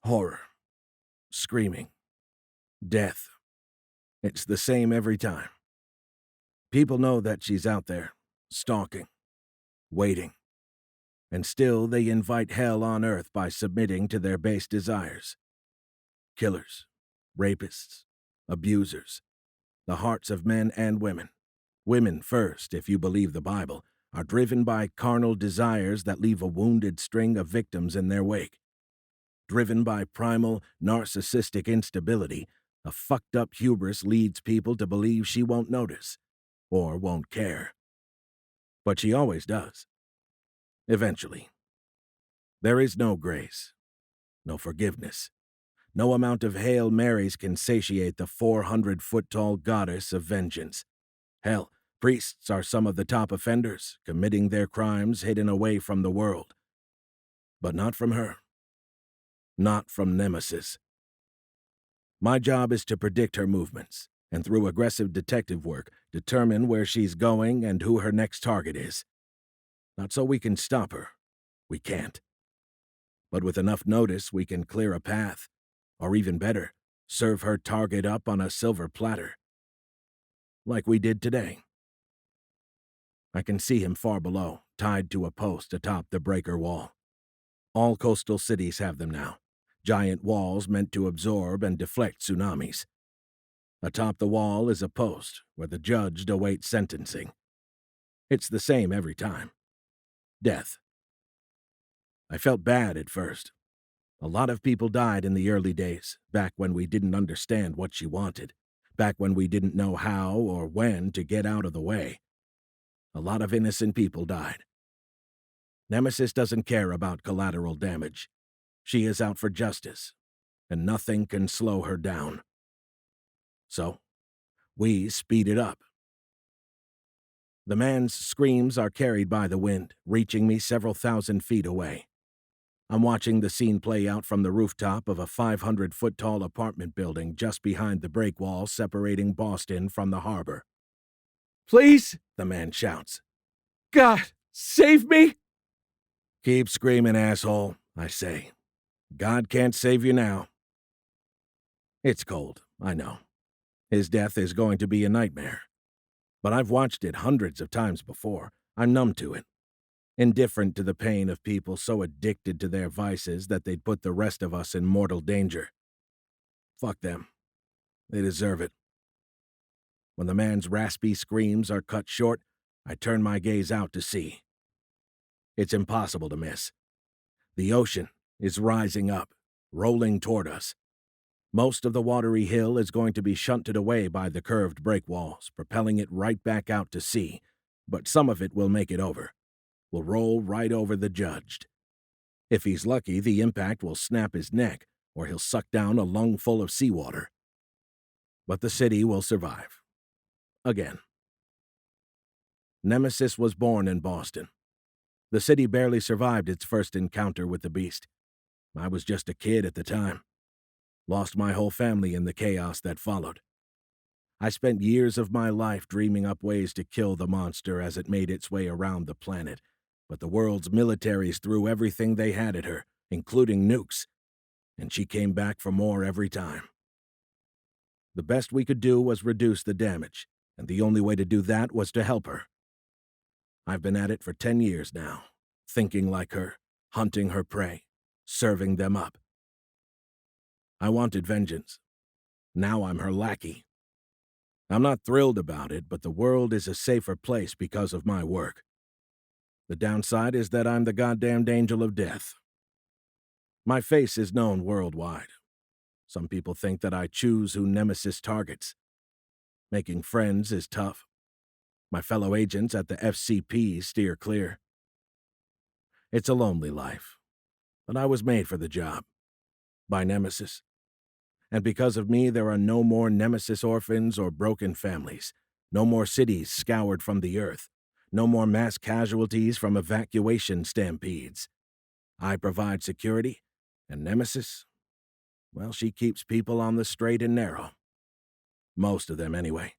Horror. Screaming. Death. It's the same every time. People know that she's out there, stalking, waiting, and still they invite hell on earth by submitting to their base desires. Killers, rapists, abusers, the hearts of men and women first, if you believe the Bible, are driven by carnal desires that leave a wounded string of victims in their wake. Driven by primal, narcissistic instability, a fucked up hubris leads people to believe she won't notice, or won't care. But she always does. Eventually. There is no grace, no forgiveness. No amount of Hail Marys can satiate the 400-foot-tall goddess of vengeance. Hell, priests are some of the top offenders, committing their crimes hidden away from the world. But not from her. Not from Nemesis. My job is to predict her movements, and through aggressive detective work, determine where she's going and who her next target is. Not so we can stop her. We can't. But with enough notice, we can clear a path. Or even better, serve her target up on a silver platter. Like we did today. I can see him far below, tied to a post atop the breaker wall. All coastal cities have them now. Giant walls meant to absorb and deflect tsunamis. Atop the wall is a post where the judge awaits sentencing. It's the same every time. Death. I felt bad at first. A lot of people died in the early days, back when we didn't understand what she wanted, back when we didn't know how or when to get out of the way. A lot of innocent people died. Nemesis doesn't care about collateral damage. She is out for justice, and nothing can slow her down. So, we speed it up. The man's screams are carried by the wind, reaching me several thousand feet away. I'm watching the scene play out from the rooftop of a 500-foot-tall apartment building just behind the break wall separating Boston from the harbor. "Please," the man shouts. "God, save me!" "Keep screaming, asshole," I say. "God can't save you now." It's cold, I know. His death is going to be a nightmare. But I've watched it hundreds of times before. I'm numb to it. Indifferent to the pain of people so addicted to their vices that they'd put the rest of us in mortal danger. Fuck them. They deserve it. When the man's raspy screams are cut short, I turn my gaze out to sea. It's impossible to miss. The ocean is rising up, rolling toward us. Most of the watery hill is going to be shunted away by the curved breakwalls, propelling it right back out to sea, but some of it will make it over. Will roll right over the judged. If he's lucky, the impact will snap his neck, or he'll suck down a lungful of seawater. But the city will survive. Again. Nemesis was born in Boston. The city barely survived its first encounter with the beast. I was just a kid at the time. Lost my whole family in the chaos that followed. I spent years of my life dreaming up ways to kill the monster as it made its way around the planet, but the world's militaries threw everything they had at her, including nukes, and she came back for more every time. The best we could do was reduce the damage, and the only way to do that was to help her. I've been at it for 10 years now, thinking like her, hunting her prey, serving them up. I wanted vengeance. Now I'm her lackey. I'm not thrilled about it, but the world is a safer place because of my work. The downside is that I'm the goddamned angel of death. My face is known worldwide. Some people think that I choose who Nemesis targets. Making friends is tough. My fellow agents at the FCP steer clear. It's a lonely life, but I was made for the job. By Nemesis. And because of me, there are no more Nemesis orphans or broken families. No more cities scoured from the earth. No more mass casualties from evacuation stampedes. I provide security, and Nemesis, well, she keeps people on the straight and narrow. Most of them, anyway.